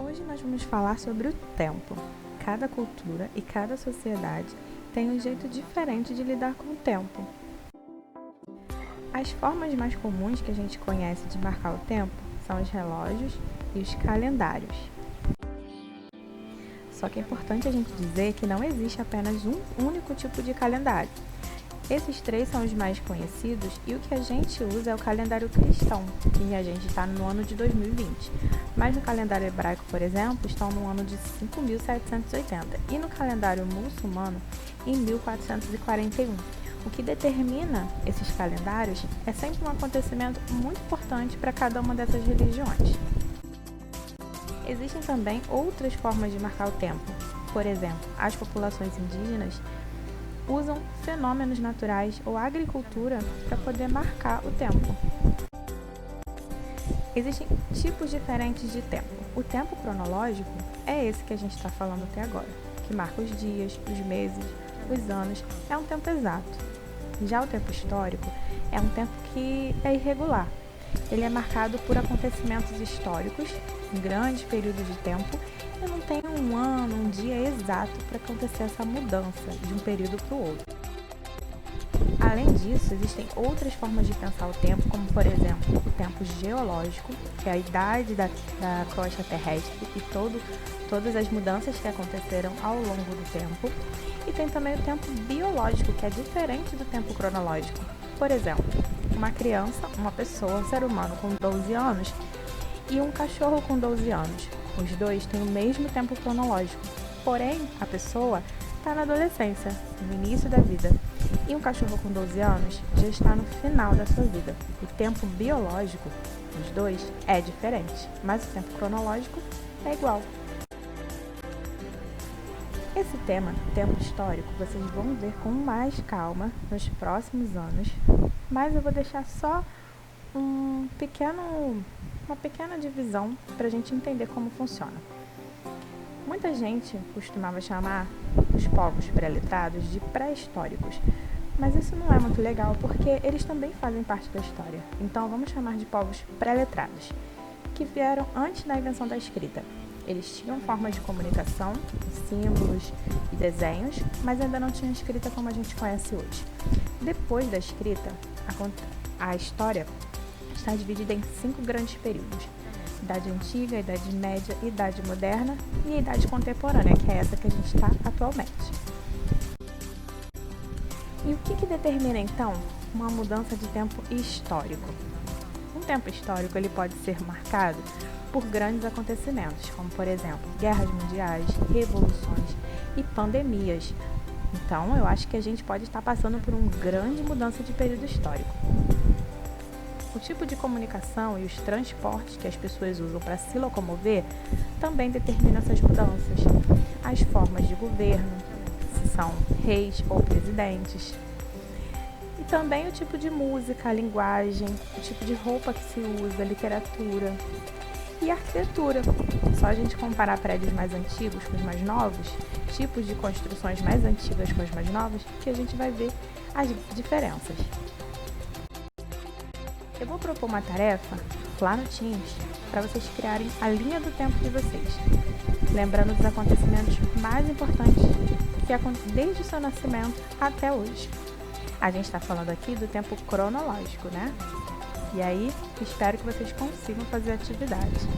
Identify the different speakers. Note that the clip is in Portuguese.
Speaker 1: Hoje nós vamos falar sobre o tempo. Cada cultura e cada sociedade tem um jeito diferente de lidar com o tempo. As formas mais comuns que a gente conhece de marcar o tempo são os relógios e os calendários. Só que é importante a gente dizer que não existe apenas um único tipo de calendário. Esses três são os mais conhecidos e o que a gente usa é o calendário cristão, e a gente está no ano de 2020. Mas no calendário hebraico, por exemplo, estão no ano de 5.780 e no calendário muçulmano em 1441. O que determina esses calendários é sempre um acontecimento muito importante para cada uma dessas religiões. Existem também outras formas de marcar o tempo. Por exemplo, as populações indígenas usam fenômenos naturais ou agricultura para poder marcar o tempo. Existem tipos diferentes de tempo. O tempo cronológico é esse que a gente está falando até agora, que marca os dias, os meses, os anos, é um tempo exato. Já o tempo histórico é um tempo que é irregular. Ele é marcado por acontecimentos históricos, em grandes períodos de tempo, e não tem um ano, um dia exato para acontecer essa mudança de um período para o outro. Além disso, existem outras formas de pensar o tempo, como por exemplo, o tempo geológico, que é a idade da crosta terrestre e todas as mudanças que aconteceram ao longo do tempo. E tem também o tempo biológico, que é diferente do tempo cronológico. Por exemplo, uma criança, uma pessoa, um ser humano com 12 anos e um cachorro com 12 anos. Os dois têm o mesmo tempo cronológico, porém a pessoa está na adolescência, no início da vida, e um cachorro com 12 anos já está no final da sua vida. O tempo biológico dos dois é diferente, mas o tempo cronológico é igual. Esse tema, tempo histórico, vocês vão ver com mais calma nos próximos anos, mas eu vou deixar só uma pequena divisão para a gente entender como funciona. Muita gente costumava chamar os povos pré-letrados de pré-históricos, mas isso não é muito legal porque eles também fazem parte da história. Então vamos chamar de povos pré-letrados, que vieram antes da invenção da escrita. Eles tinham formas de comunicação, símbolos e desenhos, mas ainda não tinham escrita como a gente conhece hoje. Depois da escrita, a história está dividida em 5 grandes períodos: Idade Antiga, Idade Média, Idade Moderna e a Idade Contemporânea, que é essa que a gente está atualmente. E o que determina, então, uma mudança de tempo histórico? Um tempo histórico ele pode ser marcado por grandes acontecimentos, como, por exemplo, guerras mundiais, revoluções e pandemias. Então, eu acho que a gente pode estar passando por uma grande mudança de período histórico. O tipo de comunicação e os transportes que as pessoas usam para se locomover também determinam essas mudanças. As formas de governo, se são reis ou presidentes. E também o tipo de música, a linguagem, o tipo de roupa que se usa, a literatura e a arquitetura. Só a gente comparar prédios mais antigos com os mais novos, tipos de construções mais antigas com os mais novos, que a gente vai ver as diferenças. Eu vou propor uma tarefa lá no Teams para vocês criarem a linha do tempo de vocês, lembrando dos acontecimentos mais importantes que desde o seu nascimento até hoje. A gente está falando aqui do tempo cronológico, né? E aí, espero que vocês consigam fazer a atividade.